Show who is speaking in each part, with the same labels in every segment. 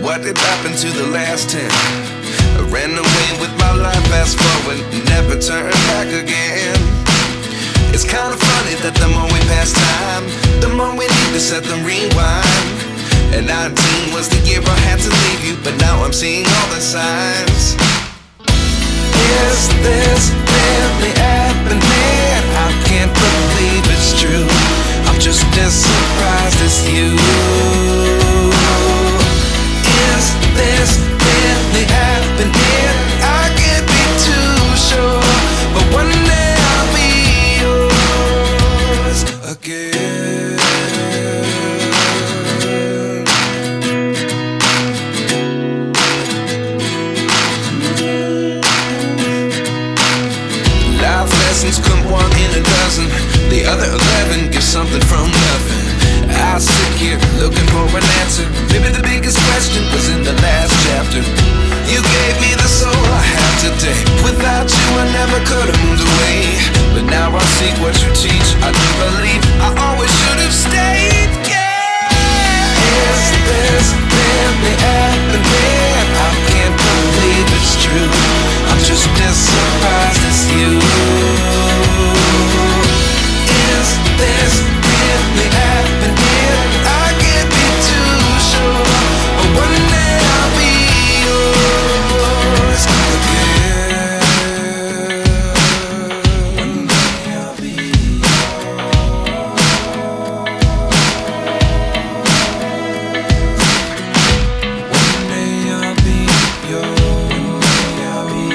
Speaker 1: What did happen to the last 10? I ran away with my life, fast forward, never turn back again. It's kind of funny that the more we pass time, the more we need to set them rewind. And 19 was the year I had to leave you, but now I'm seeing all the signs. Is this really happening? I can't believe it's true. I'm just as surprised as you. Is this really happening? I can't be too sure, but one day I'll be yours again. Life lessons come one in a dozen. The other 11 get something from nothing. I sit here looking for an answer. Maybe the biggest question was in the last chapter. You gave me the soul I have today. Without you I never could have moved away. But now I see what you teach. I do believe I always should have stayed. Yeah. Is this really happening? I can't believe it's true. I'm just as surprised as you. Is this really happening? I can't be too sure, but one day I'll be yours again. One day I'll be yours. One day I'll be yours. One day I'll be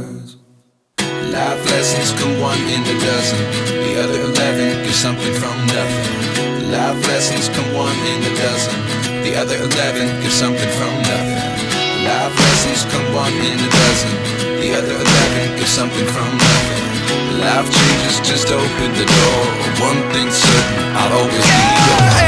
Speaker 1: yours. Life lessons come one in a dozen. The other 11 give something from nothing. Life lessons come one in a dozen. The other 11 give something from nothing. Life lessons come one in a dozen. The other 11 give something from nothing. Life changes just open the door. One thing's certain, I'll always be yours.